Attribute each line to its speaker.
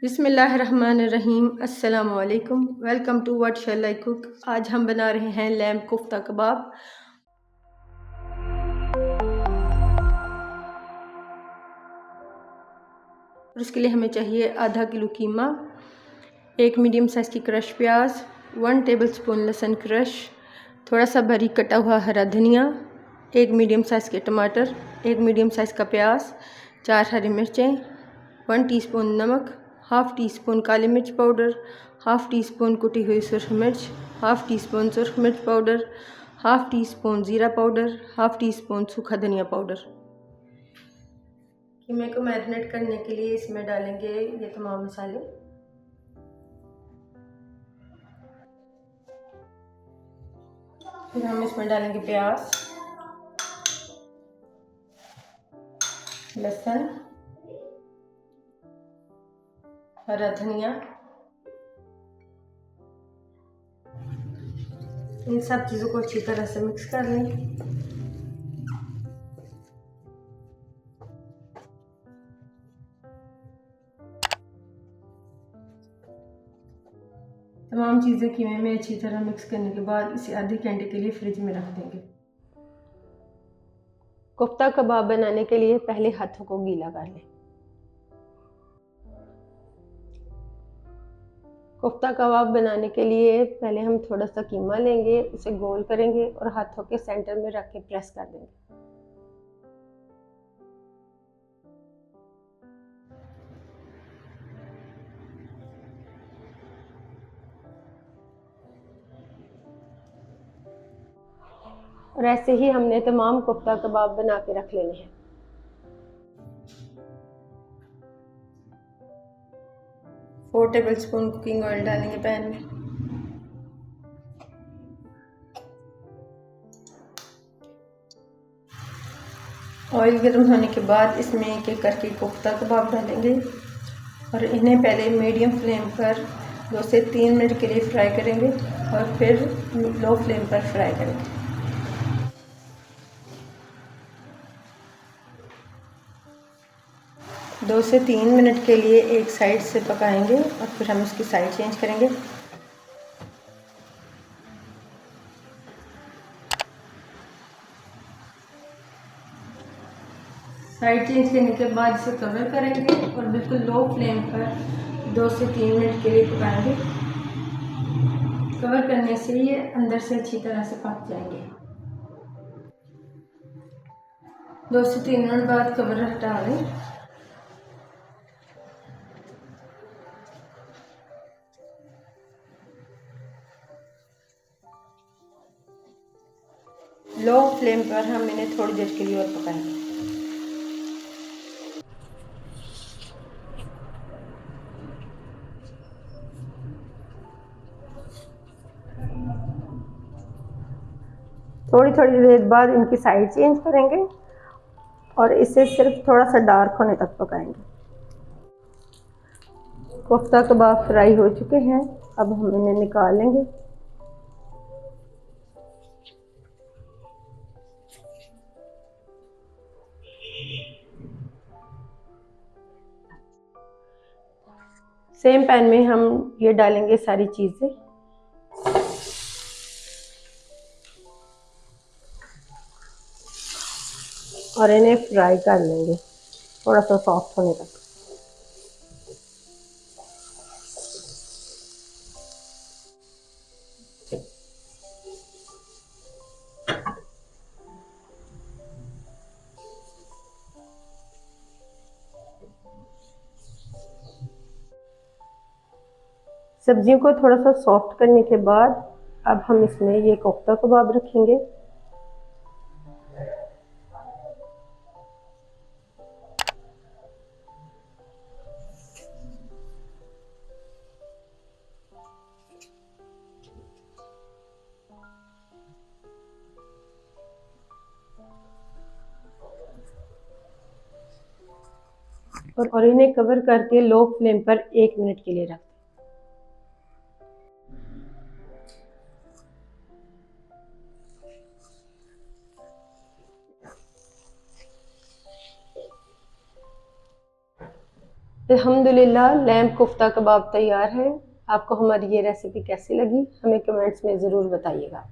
Speaker 1: बिस्मिल्लाहिर्रहमानिर्रहीम। अस्सलाम वालेकुम। Welcome to what shall I cook. आज हम बना रहे हैं लैम्ब कोफ्ता कबाब। और इसके लिए हमें चाहिए आधा किलो कीमा, एक मीडियम साइज़ की क्रश प्याज, 1 टेबलस्पून लहसुन क्रश, थोड़ा सा बारीक कटा हुआ हरा धनिया, एक मीडियम साइज़ के टमाटर, एक मीडियम साइज़ का प्याज, 4 हरी मिर्चें, 1 टीस्पून नमक, हाफ़ टी स्पून काली मिर्च पाउडर, हाफ़ टी स्पून कुटी हुई सुरख मिर्च, हाफ़ टी स्पून सुरख मिर्च पाउडर, हाफ़ टी स्पून ज़ीरा पाउडर, हाफ़ टी स्पून सूखा धनिया पाउडर। कीमे को मैरिनेट करने के लिए इसमें डालेंगे ये तमाम मसाले। फिर हम इसमें डालेंगे प्याज, लहसुन, हरा धनिया। इन सब चीज़ों को अच्छी तरह से मिक्स कर लें। तमाम चीज़ें कीमे में अच्छी तरह मिक्स करने के बाद इसे आधे घंटे के लिए फ्रिज में रख देंगे। कोफ्ता कबाब बनाने के लिए पहले हाथों को गीला कर लें। कोफ्ता कबाब बनाने के लिए पहले हम थोड़ा सा कीमा लेंगे, उसे गोल करेंगे और हाथों के सेंटर में रख के प्रेस कर देंगे। और ऐसे ही हमने तमाम कोफ्ता कबाब बना के रख लेने हैं। फोर टेबलस्पून कुकिंग ऑयल डालेंगे पैन में। ऑयल गर्म होने के बाद इसमें एक एक करके कोफ्ता कबाब डालेंगे और इन्हें पहले मीडियम फ्लेम पर 2 से 3 मिनट के लिए फ्राई करेंगे और फिर लो फ्लेम पर फ्राई करेंगे। दो से 3 मिनट के लिए एक साइड से पकाएंगे और फिर हम इसकी साइड चेंज करेंगे। साइड चेंज करने के बाद इसे कवर करेंगे और बिल्कुल लो फ्लेम पर 2 से 3 मिनट के लिए पकाएंगे। कवर करने से ये अंदर से अच्छी तरह से पक जाएंगे। 2 से 3 मिनट बाद कवर हटा लें। लो फ्लेम पर हम इन्हें थोड़ी देर के लिए और पकाएंगे। थोड़ी थोड़ी देर बाद इनकी साइड चेंज करेंगे और इसे सिर्फ थोड़ा सा डार्क होने तक पकाएंगे। कोफ्ता कबाब फ्राई हो चुके हैं, अब हम इन्हें निकाल लेंगे। सेम पैन में हम ये डालेंगे सारी चीज़ें। और इन्हें फ्राई कर लेंगे थोड़ा सा सॉफ्ट होने तक। सब्जियों को थोड़ा सा सॉफ्ट करने के बाद अब हम इसमें ये कोफ्ता कबाब रखेंगे। और इन्हें कवर करके लो फ्लेम पर 1 मिनट के लिए रख दें। अल्हम्दुलिल्लाह लैम्प कोफ्ता कबाब तैयार है। आपको हमारी ये रेसिपी कैसी लगी हमें कमेंट्स में ज़रूर बताइएगा।